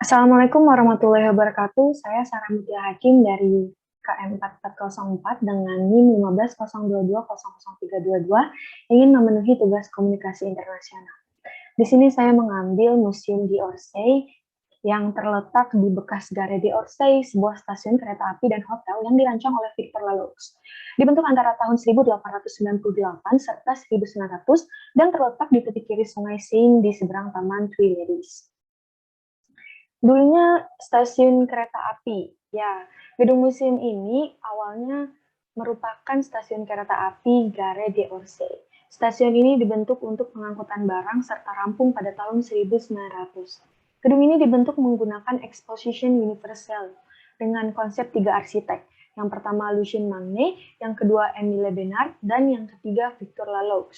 Assalamualaikum warahmatullahi wabarakatuh. Saya Sarah Mutia Hakim dari KM 4404 dengan NIM 1502200322 ingin memenuhi tugas komunikasi internasional. Di sini saya mengambil Museum d'Orsay yang terletak di bekas Gare d'Orsay, sebuah stasiun kereta api dan hotel yang dirancang oleh Victor Laloux. Dibentuk antara tahun 1898 serta 1900 dan terletak di tepi kiri Sungai Seine di seberang Taman Tuileries. Dulunya stasiun kereta api. Ya, gedung museum ini awalnya merupakan stasiun kereta api Gare d'Orsay. Stasiun ini dibentuk untuk pengangkutan barang serta rampung pada tahun 1900. Gedung ini dibentuk menggunakan Exposition Universelle dengan konsep 3 arsitek. Yang pertama Lucien Magnet, yang kedua Émile Bernard, dan yang ketiga Victor Laloux.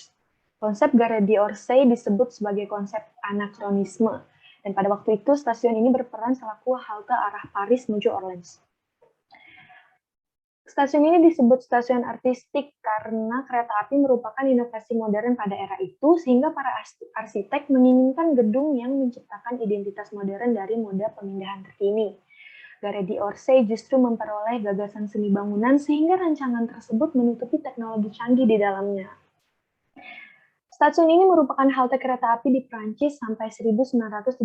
Konsep Gare d'Orsay disebut sebagai konsep anakronisme. Dan pada waktu itu stasiun ini berperan selaku halte arah Paris menuju Orleans. Stasiun ini disebut stasiun artistik karena kereta api merupakan inovasi modern pada era itu, sehingga para arsitek menginginkan gedung yang menciptakan identitas modern dari moda pemindahan terkini. Gare d'Orsay justru memperoleh gagasan seni bangunan sehingga rancangan tersebut menutupi teknologi canggih di dalamnya. Stasiun ini merupakan halte kereta api di Prancis sampai 1939.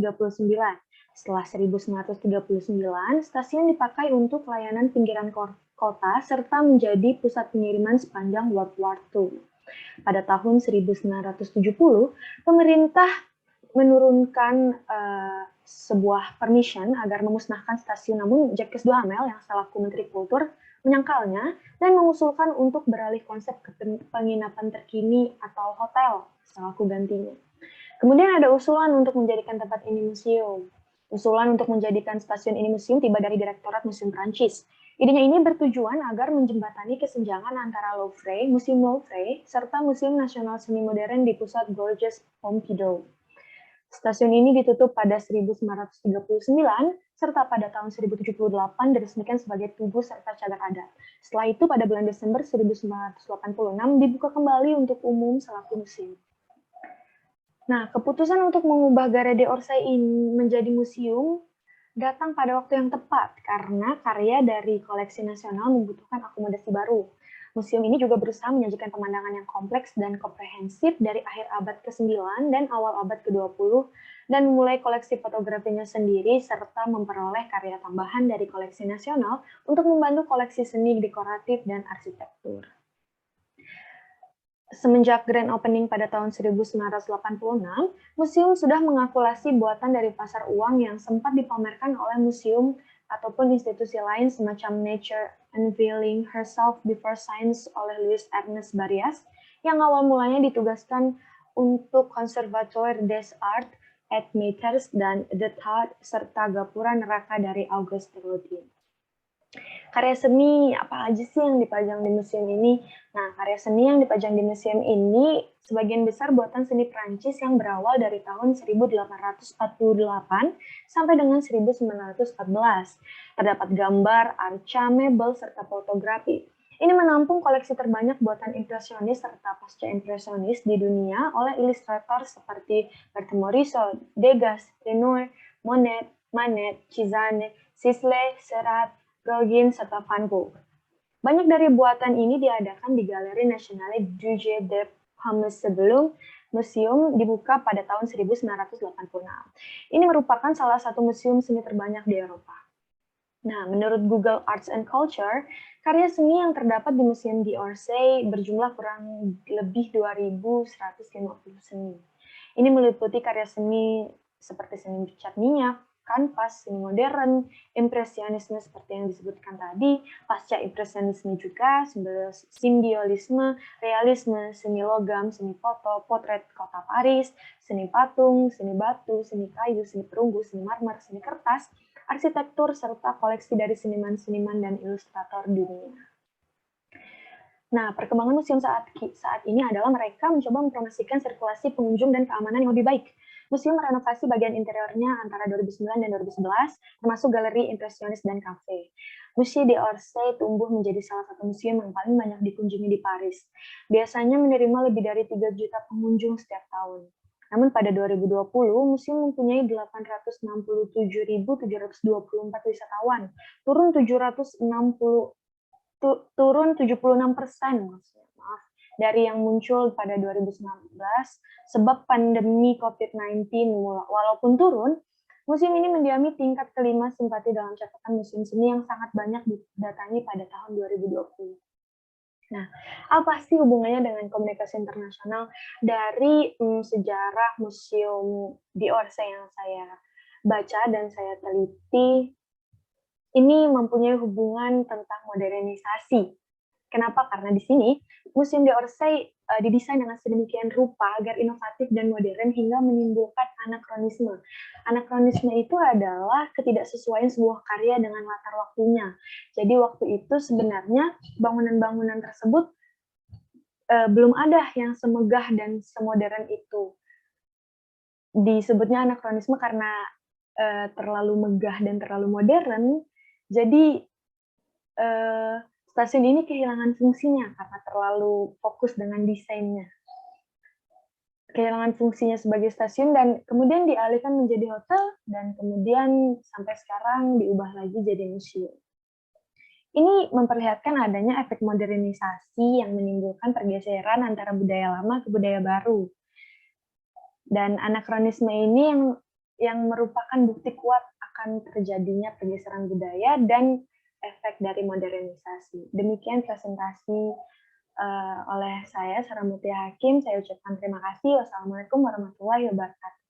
Setelah 1939, stasiun dipakai untuk layanan pinggiran kota serta menjadi pusat pengiriman sepanjang World War II. Pada tahun 1970, pemerintah menurunkan sebuah permission agar memusnahkan stasiun, namun Jacques Duhamel yang selaku Menteri Kultur menyangkalnya dan mengusulkan untuk beralih konsep ke penginapan terkini atau hotel selaku gantinya. Kemudian ada usulan untuk menjadikan tempat ini museum. Usulan untuk menjadikan stasiun ini museum tiba dari Direktorat Museum Prancis. Idenya ini bertujuan agar menjembatani kesenjangan antara Museum Louvre, serta Museum Nasional Seni Modern di pusat Georges Pompidou. Stasiun ini ditutup pada 1939, serta pada tahun 1078 diresmikan sebagai tugu serta cagar adat. Setelah itu, pada bulan Desember 1986 dibuka kembali untuk umum selaku museum. Nah, keputusan untuk mengubah Gare d'Orsay ini menjadi museum datang pada waktu yang tepat karena karya dari koleksi nasional membutuhkan akomodasi baru. Museum ini juga berusaha menyajikan pemandangan yang kompleks dan komprehensif dari akhir abad ke-9 dan awal abad ke-20 dan memulai koleksi fotografinya sendiri serta memperoleh karya tambahan dari koleksi nasional untuk membantu koleksi seni dekoratif dan arsitektur. Semenjak grand opening pada tahun 1986, museum sudah mengakulasi buatan dari pasar uang yang sempat dipamerkan oleh museum ataupun institusi lain semacam Nature Unveiling Herself Before Science oleh Louis Ernest Barrias, yang awal mulanya ditugaskan untuk Conservatoire des Arts et Metiers dan The Thought serta Gapura Neraka dari Auguste Rodin. Karya seni apa aja sih yang dipajang di museum ini? Nah, karya seni yang dipajang di museum ini sebagian besar buatan seni Prancis yang berawal dari tahun 1848 sampai dengan 1914. Terdapat gambar, arca, mebel, serta fotografi. Ini menampung koleksi terbanyak buatan impresionis serta pasca-impresionis di dunia oleh ilustrator seperti Berthe Morisot, Degas, Renoir, Monet, Manet, Cizanne, Sisley, Seurat, Gauguin, serta Van Gogh. Banyak dari buatan ini diadakan di Galeri Nationale du Jeu de Paume sebelum museum dibuka pada tahun 1986. Ini merupakan salah satu museum seni terbanyak di Eropa. Nah, menurut Google Arts and Culture, karya seni yang terdapat di Museum d'Orsay berjumlah kurang lebih 2.150 seni. Ini meliputi karya seni seperti seni cat minyak, kanvas, seni modern, impresionisme seperti yang disebutkan tadi, pasca impresionisme juga, simbiolisme, realisme, seni logam, seni foto, potret kota Paris, seni patung, seni batu, seni kayu, seni perunggu, seni marmer, seni kertas, arsitektur, serta koleksi dari seniman-seniman dan ilustrator dunia. Nah, perkembangan museum saat ini adalah mereka mencoba mempromosikan sirkulasi pengunjung dan keamanan yang lebih baik. Museum merenovasi bagian interiornya antara 2009 dan 2011, termasuk galeri impresionis dan kafe. Musée d'Orsay tumbuh menjadi salah satu museum yang paling banyak dikunjungi di Paris. Biasanya menerima lebih dari 3 juta pengunjung setiap tahun. Namun pada 2020, museum mempunyai 867.724 wisatawan, turun 76% maksudnya, maaf, dari yang muncul pada 2019 sebab pandemi COVID-19. Walaupun turun, museum ini mendiami tingkat kelima simpati dalam catatan museum seni yang sangat banyak didatangi pada tahun 2020. Nah, apa sih hubungannya dengan komunikasi internasional dari sejarah museum di Orsay yang saya baca dan saya teliti? Ini mempunyai hubungan tentang modernisasi. Kenapa? Karena di sini Museum de Orsay didesain dengan sedemikian rupa agar inovatif dan modern hingga menimbulkan anakronisme. Anakronisme itu adalah ketidaksesuaian sebuah karya dengan latar waktunya. Jadi waktu itu sebenarnya bangunan-bangunan tersebut belum ada yang semegah dan semodern itu. Disebutnya anakronisme karena terlalu megah dan terlalu modern, jadi stasiun ini kehilangan fungsinya karena terlalu fokus dengan desainnya. Kehilangan fungsinya sebagai stasiun dan kemudian dialihkan menjadi hotel dan kemudian sampai sekarang diubah lagi jadi museum. Ini memperlihatkan adanya efek modernisasi yang menimbulkan pergeseran antara budaya lama ke budaya baru. Dan anakronisme ini yang merupakan bukti kuat akan terjadinya pergeseran budaya dan efek dari modernisasi. Demikian presentasi oleh saya, Sarah Mutia Hakim. Saya ucapkan terima kasih. Wassalamualaikum warahmatullahi wabarakatuh.